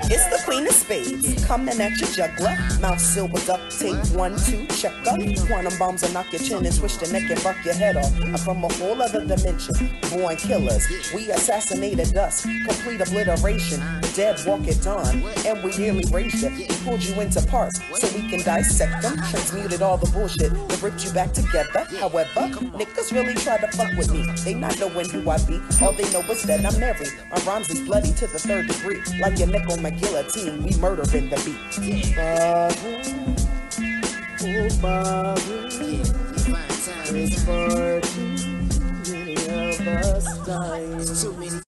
It's the Queen of Spades, coming at your juggler. Mouth sealed with duct tape, 1, 2, check up. Quantum bombs will knock your chin and twist your neck and buck your head off. I'm from a whole other dimension, born killers. We assassinated us, complete obliteration. The dead walk at dawn, and we nearly raised you. We pulled you into parts so we can dissect them. Transmuted all the bullshit that ripped you back together. However, niggas really try to fuck with me. They not knowing who I be. All they know is that I'm married. My rhymes is bloody to the 3rd degree. Like your neck on my guillotine, we murdering the beat. Barbara, oh Barbara, it's far too many of us dying.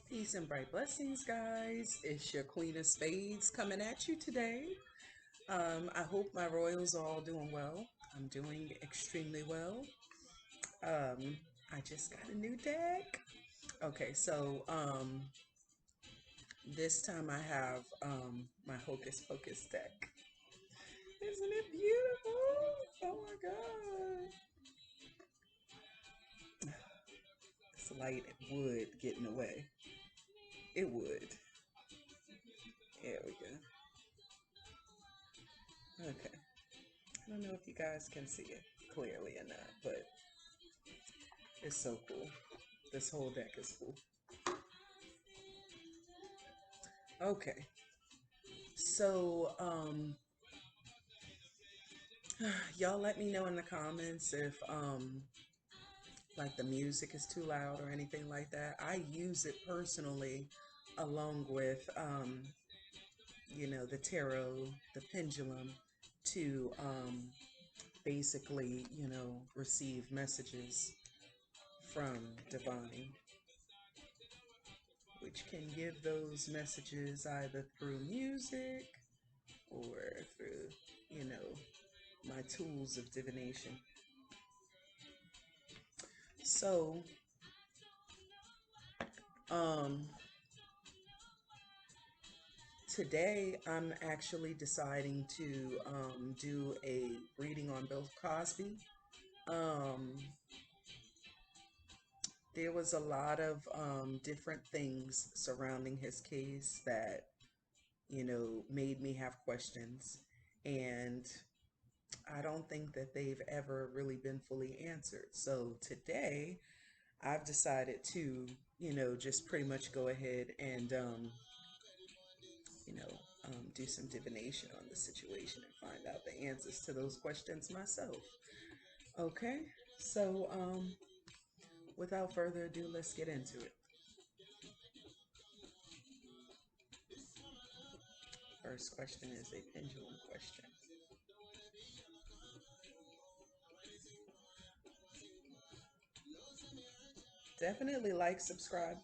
Peace and bright blessings, guys. It's your Queen of Spades coming at you today. I hope my royals are all doing well. I'm doing extremely well. I just got a new deck. Okay, so this time I have my Hocus Pocus deck. Isn't it beautiful? Oh my god. This light would get in the way. It would. There we go. Okay. I don't know if you guys can see it clearly or not, but it's so cool. This whole deck is cool. Okay. So, y'all let me know in the comments if, like the music is too loud or anything like that. I use it personally along with, you know, the tarot, the pendulum to, basically, you know, receive messages from divine, which can give those messages either through music or through, you know, my tools of divination. So, today I'm actually deciding to do a reading on Bill Cosby. There was a lot of different things surrounding his case that, you know, made me have questions. And I don't think that they've ever really been fully answered. So today I've decided to, you know, just pretty much go ahead and, you know, do some divination on the situation and find out the answers to those questions myself. Okay, so without further ado, let's get into it. First question is a pendulum question. Definitely like, subscribe,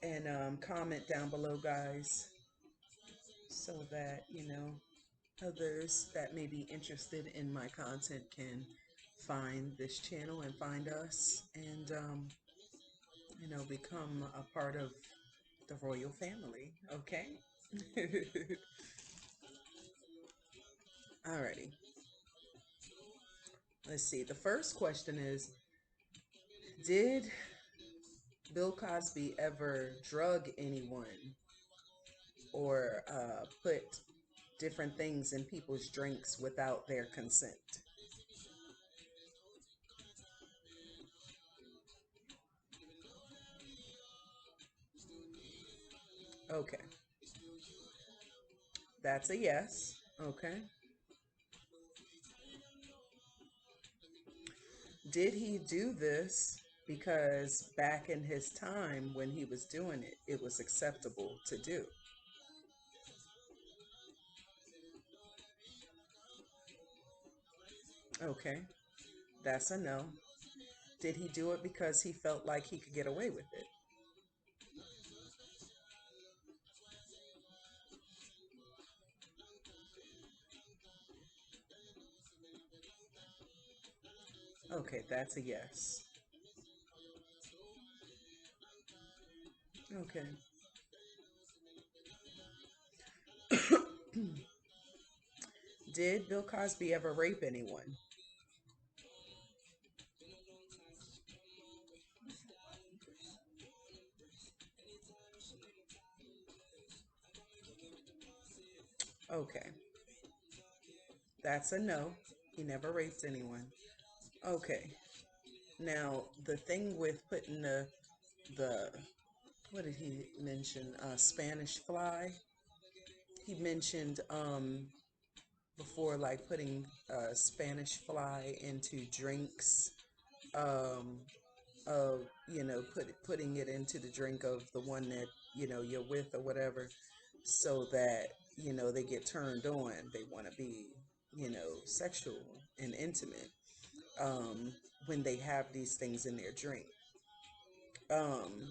and comment down below, guys, so that, you know, others that may be interested in my content can find this channel and find us and, you know, become a part of the royal family. Okay. Alrighty. Let's see. The first question is, did Bill Cosby ever drug anyone or put different things in people's drinks without their consent? Okay. That's a yes. Okay. Did he do this because back in his time when he was doing it, it was acceptable to do? Okay. That's a no. Did he do it because he felt like he could get away with it? Okay, that's a yes. Okay. Did Bill Cosby ever rape anyone? Okay, that's a no. He never raped anyone. Okay. Now the thing with putting the what did he mention? Spanish fly. He mentioned before, like putting Spanish fly into drinks. Um, putting it into the drink of the one that you're with or whatever, so that they get turned on. They want to be sexual and intimate um, when they have these things in their drink. Um,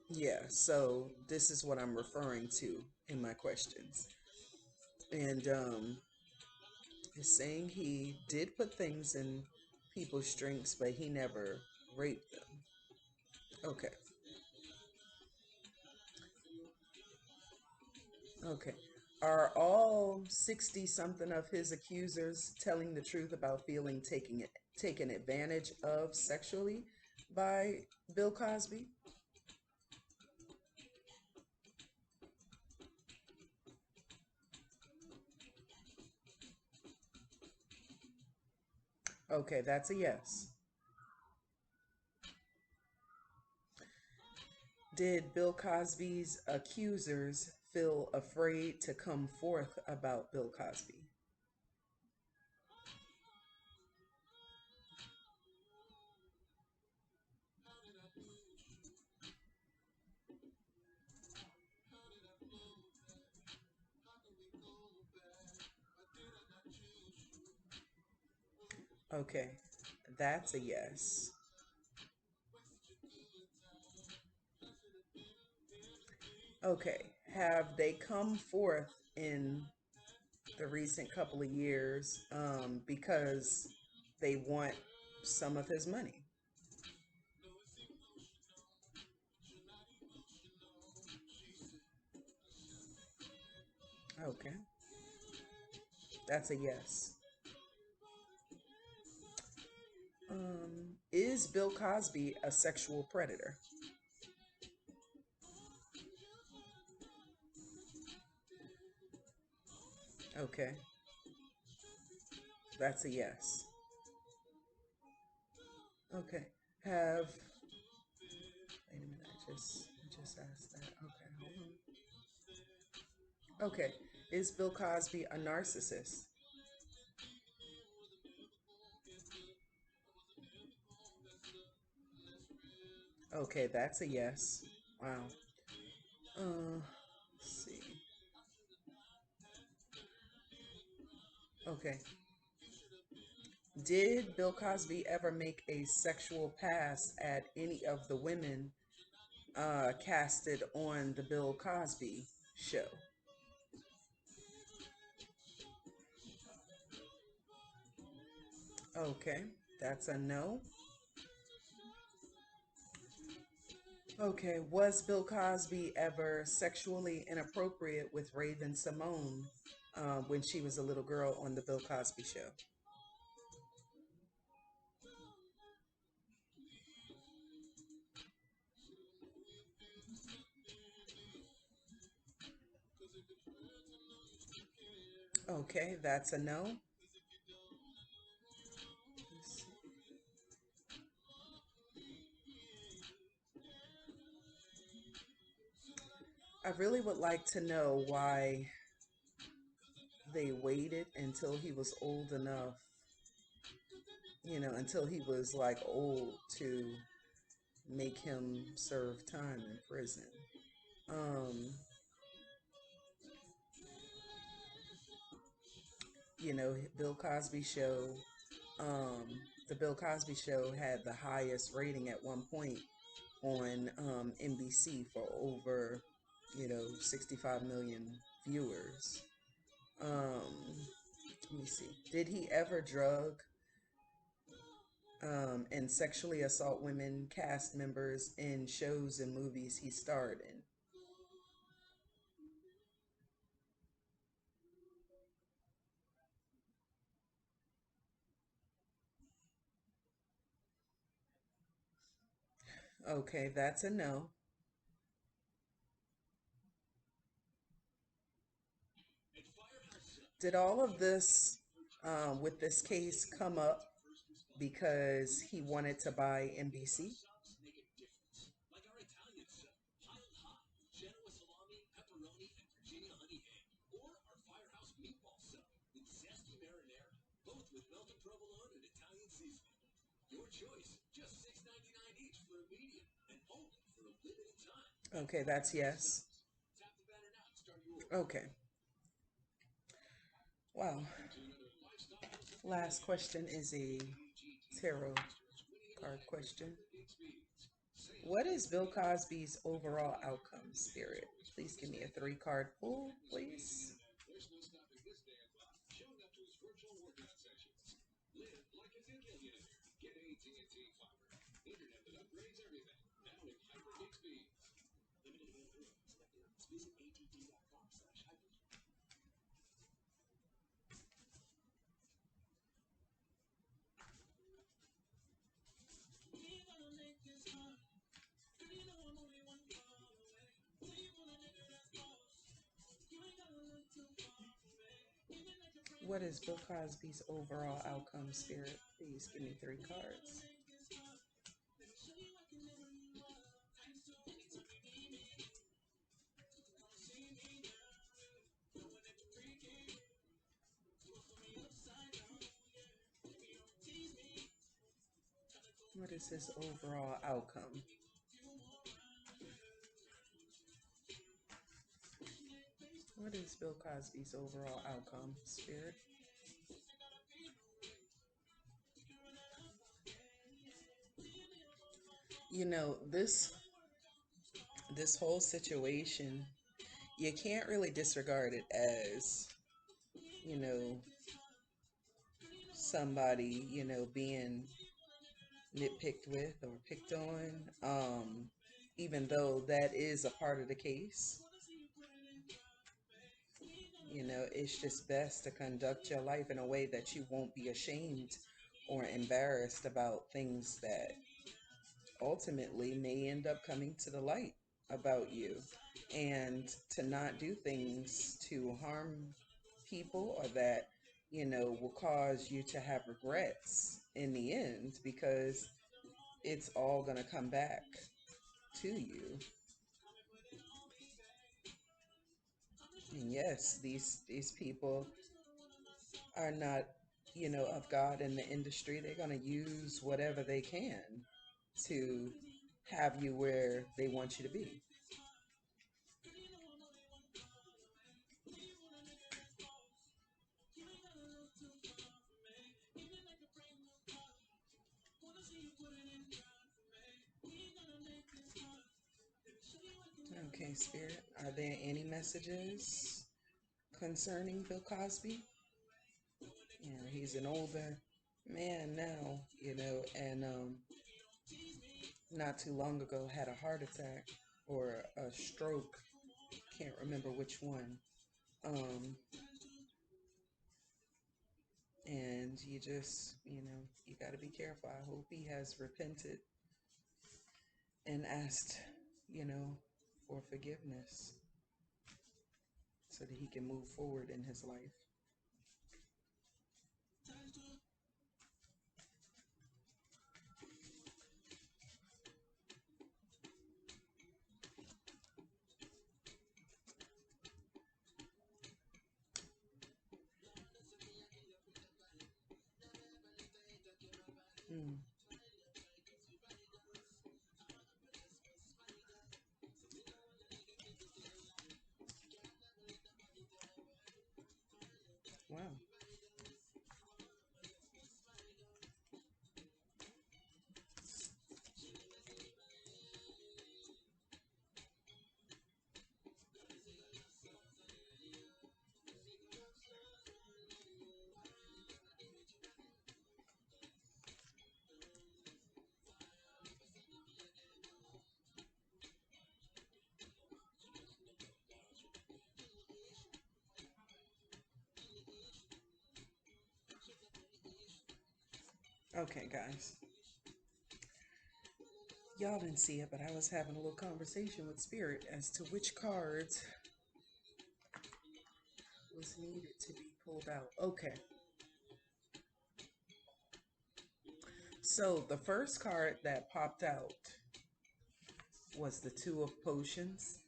yeah, so this is what I'm referring to in my questions. And it's saying he did put things in people's drinks, but he never raped them. Okay, okay. Are all 60 something of his accusers telling the truth about feeling taken advantage of sexually by Bill Cosby? Okay, that's a yes. Did Bill Cosby's accusers feel afraid to come forth about Bill Cosby? Okay, that's a yes. Okay, have they come forth in the recent couple of years because they want some of his money? Okay, that's a yes. Is Bill Cosby a sexual predator? Okay, that's a yes. Okay, have wait a minute, I just asked that. Okay, hold on. Okay, is Bill Cosby a narcissist? Okay, that's a yes. Wow. Let's see. Okay. Did Bill Cosby ever make a sexual pass at any of the women casted on the Bill Cosby show? Okay, that's a no. Okay, was Bill Cosby ever sexually inappropriate with Raven Simone when she was a little girl on the Bill Cosby show? Okay, that's a no. I really would like to know why they waited until he was old enough, until he was like old to make him serve time in prison. Um, Bill Cosby show, um, the Bill Cosby show had the highest rating at one point on NBC for over, 65 million viewers. Let me see. Did he ever drug and sexually assault women cast members in shows and movies he starred in? Okay, that's a no. Did all of this with this case come up because he wanted to buy NBC? Okay, that's yes. Okay. Wow. Last question is a tarot card question. What is Bill Cosby's overall outcome, Spirit? Please give me a 3 card pull, please. What is Bill Cosby's overall outcome, Spirit? Please give me 3 cards. What is his overall outcome? What is Bill Cosby's overall outcome, Spirit? You know, this whole situation, you can't really disregard it as, you know, somebody, being nitpicked with or picked on. Even though that is a part of the case, it's just best to conduct your life in a way that you won't be ashamed or embarrassed about things that ultimately may end up coming to the light about you, and to not do things to harm people or that will cause you to have regrets in the end, because it's all going to come back to you. And yes, these people are not, of God in the industry. They're going to use whatever they can to have you where they want you to be. Okay, Spirit, are there any messages concerning Bill Cosby? He's an older man now, and not too long ago had a heart attack or a stroke. Can't remember which one. Um, and you just, you got to be careful. I hope he has repented and asked, for forgiveness so that he can move forward in his life. Mm. Wow. Okay, guys. Y'all didn't see it, but I was having a little conversation with Spirit as to which cards was needed to be pulled out. Okay. So the first card that popped out was the Two of Potions.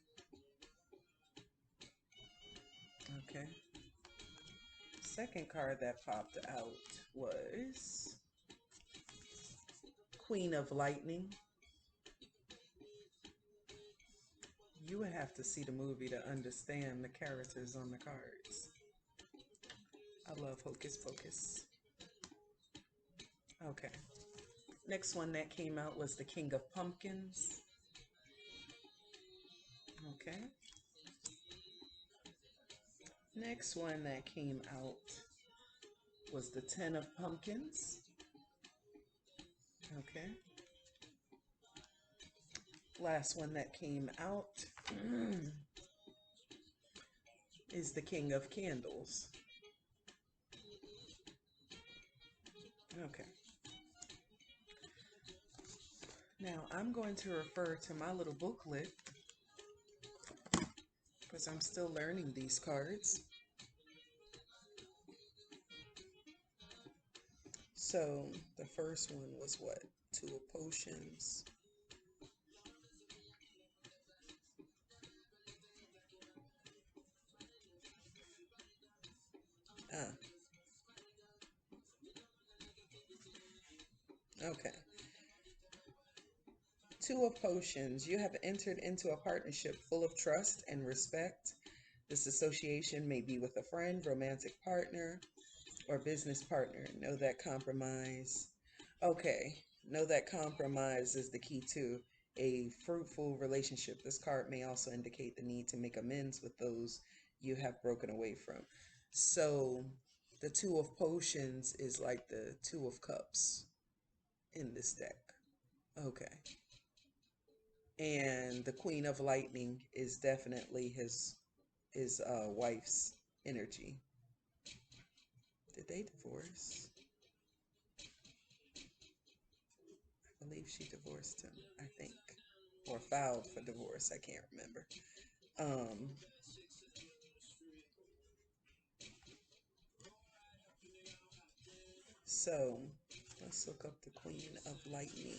Okay. Second card that popped out was Queen of Lightning. You would have to see the movie to understand the characters on the cards. I love Hocus Pocus. Okay. Next one that came out was the King of Pumpkins. Okay. Next one that came out was the Ten of Pumpkins. Okay. Last one that came out is the King of Candles. Okay. Now I'm going to refer to my little booklet because I'm still learning these cards. So the first one was what? Two of Potions. Ah, okay. Two of Potions. You have entered into a partnership full of trust and respect. This association may be with a friend, romantic partner, or business partner. Know that compromise. Okay. Know that compromise is the key to a fruitful relationship. This card may also indicate the need to make amends with those you have broken away from. So the Two of Potions is like the Two of Cups in this deck. Okay. And the Queen of Lightning is definitely his wife's energy. Did they divorce? I believe she divorced him, I think. Or filed for divorce. I can't remember. Um, so let's look up the Queen of Lightning.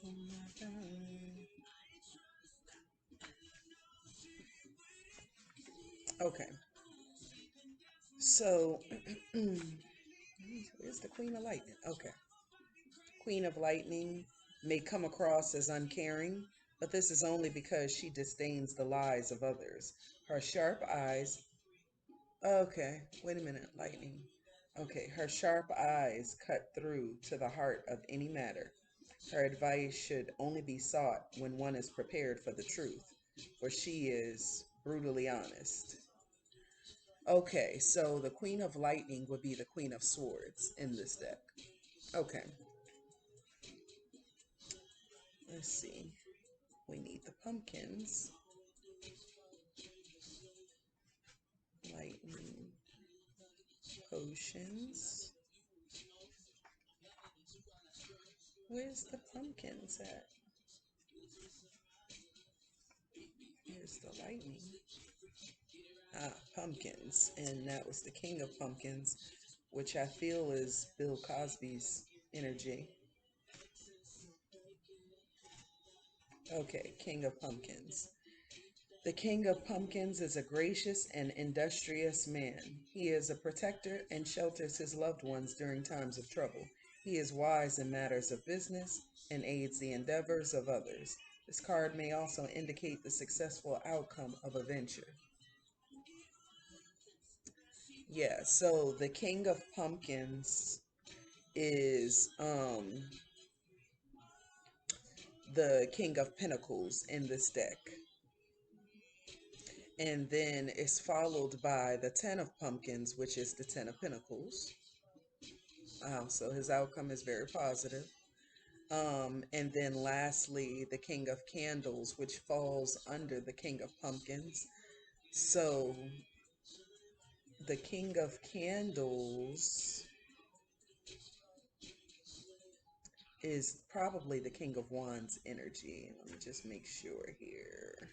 Oh my God. Okay. So where's the Queen of Lightning? Okay. Queen of Lightning may come across as uncaring, but this is only because she disdains the lies of others. Her sharp eyes. Okay, wait a minute, Lightning. Okay, her sharp eyes cut through to the heart of any matter. Her advice should only be sought when one is prepared for the truth, for she is brutally honest. Okay, so the Queen of Lightning would be the Queen of Swords in this deck. Okay, let's see. We need the pumpkins. Lightning potions. Where's the pumpkins at? Here's the lightning. Ah, pumpkins. And that was the King of Pumpkins, which I feel is Bill Cosby's energy. Okay, King of Pumpkins. The King of Pumpkins is a gracious and industrious man. He is a protector and shelters his loved ones during times of trouble. He is wise in matters of business and aids the endeavors of others. This card may also indicate the successful outcome of a venture. Yeah, so the King of Pumpkins is the King of Pentacles in this deck. And then it's followed by the Ten of Pumpkins, which is the Ten of Pentacles. So his outcome is very positive. And then lastly, the King of Candles, which falls under the King of Pumpkins. So the King of Candles is probably the King of Wands energy. Let me just make sure here.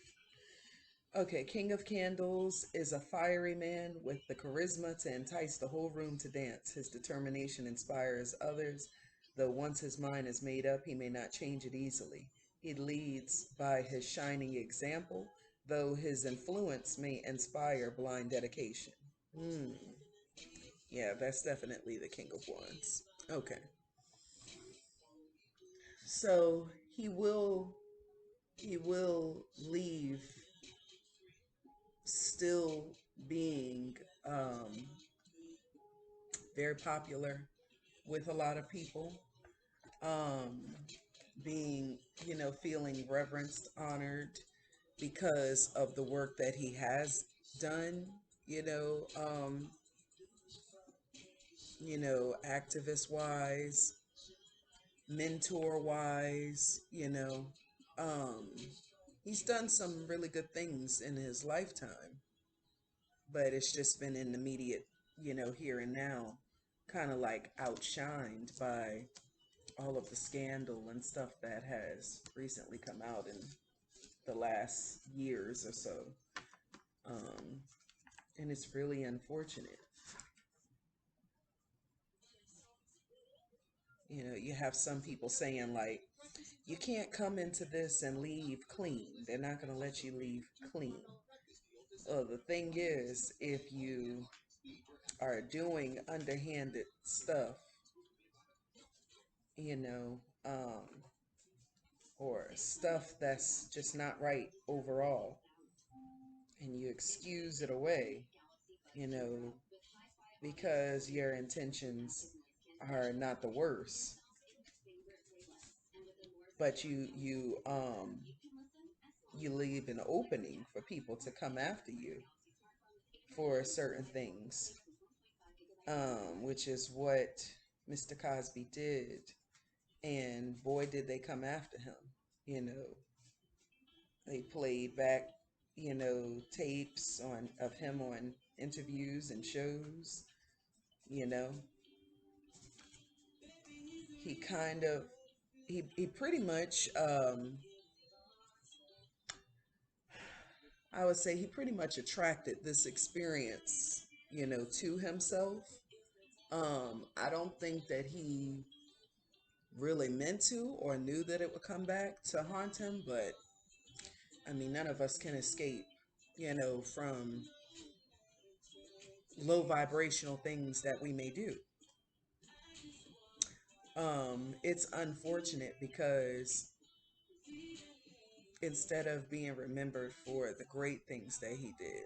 Okay, King of Candles is a fiery man with the charisma to entice the whole room to dance. His determination inspires others, though once his mind is made up, he may not change it easily. He leads by his shining example, though his influence may inspire blind dedication. Hmm. Yeah, that's definitely the King of Wands. Okay. So he will leave still being um, very popular with a lot of people, um, being, feeling reverenced, honored because of the work that he has done, you know, um, activist wise, mentor wise, um, he's done some really good things in his lifetime, but it's just been in the immediate, here and now, kind of like outshined by all of the scandal and stuff that has recently come out in the last years or so. Um, and it's really unfortunate. You have some people saying, like, you can't come into this and leave clean. They're not going to let you leave clean. The thing is, if you are doing underhanded stuff, you know, um, or stuff that's just not right overall, and you excuse it away, you know, because your intentions are not the worst, but you leave an opening for people to come after you for certain things, which is what Mr. Cosby did, and boy did they come after him. You know, they played back, tapes on of him on interviews and shows. You know, he kind of he pretty much I would say he pretty much attracted this experience, to himself. I don't think that he really meant to or knew that it would come back to haunt him, but I mean, none of us can escape, from low vibrational things that we may do. It's unfortunate because instead of being remembered for the great things that he did,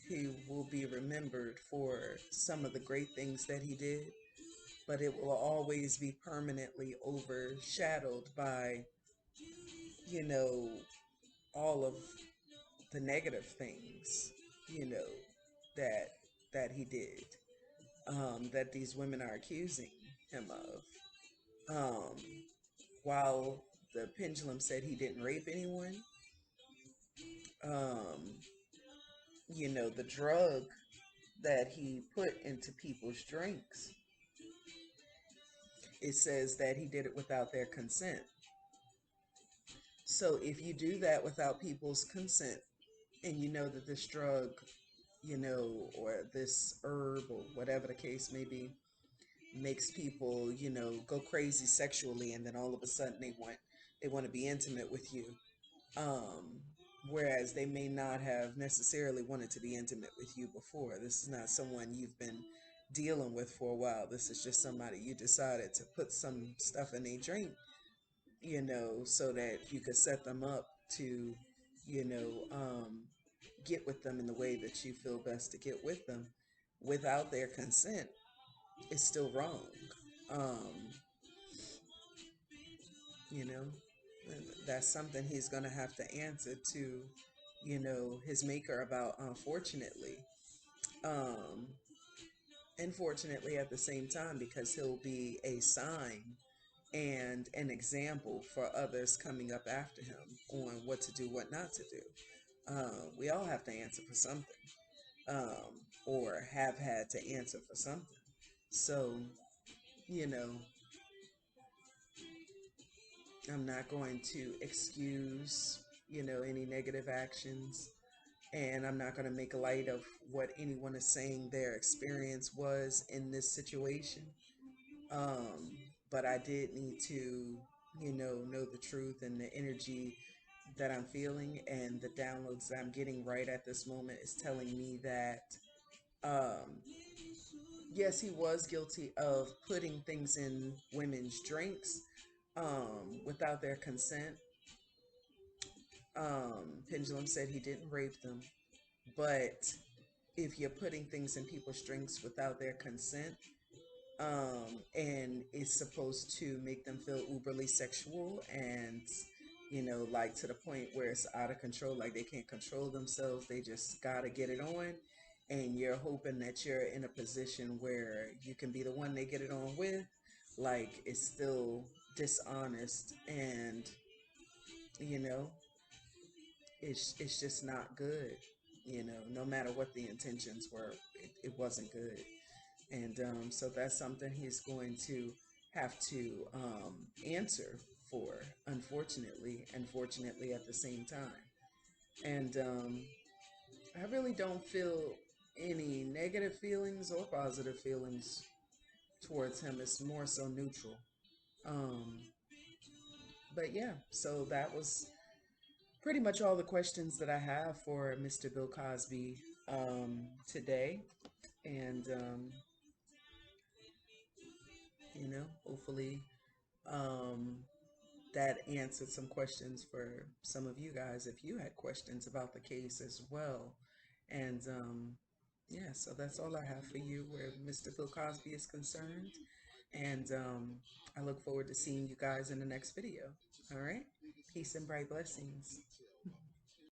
he will be remembered for some of the great things that he did, but it will always be permanently overshadowed by, you know, all of the negative things, you know, that he did, that these women are accusing him of. While the pendulum said he didn't rape anyone, um, the drug that he put into people's drinks, it says that he did it without their consent. So if you do that without people's consent, and you know that this drug, or this herb or whatever the case may be, makes people, go crazy sexually, and then all of a sudden they want to be intimate with you. Um, Whereas they may not have necessarily wanted to be intimate with you before. This is not someone you've been dealing with for a while. This is just somebody you decided to put some stuff in a drink, so that you could set them up to, you know, um, get with them in the way that you feel best to get with them without their consent. It's still wrong. Um, you know, and that's something he's going to have to answer to, his maker about, unfortunately. Um, Unfortunately, at the same time, because he'll be a sign and an example for others coming up after him on what to do, what not to do. We all have to answer for something. or have had to answer for something. So, you know, I'm not going to excuse, any negative actions, and I'm not going to make light of what anyone is saying their experience was in this situation. But I did need to, know the truth, and the energy that I'm feeling and the downloads that I'm getting right at this moment is telling me that, um, yes, he was guilty of putting things in women's drinks, without their consent. Pendulum said he didn't rape them, but if you're putting things in people's drinks without their consent, and it's supposed to make them feel uberly sexual and, like to the point where it's out of control, like they can't control themselves, they just gotta get it on, and you're hoping that you're in a position where you can be the one they get it on with, like it's still dishonest, and you know it's just not good. No matter what the intentions were, it wasn't good. And so that's something he's going to have to answer for, unfortunately and fortunately at the same time. And I really don't feel any negative feelings or positive feelings towards him. It's more so neutral. Um, but yeah, so that was pretty much all the questions that I have for Mr. Bill Cosby today. And, hopefully um, that answered some questions for some of you guys if you had questions about the case as well. And yeah, so that's all I have for you where Mr. Bill Cosby is concerned. And I look forward to seeing you guys in the next video. All right. Peace and bright blessings.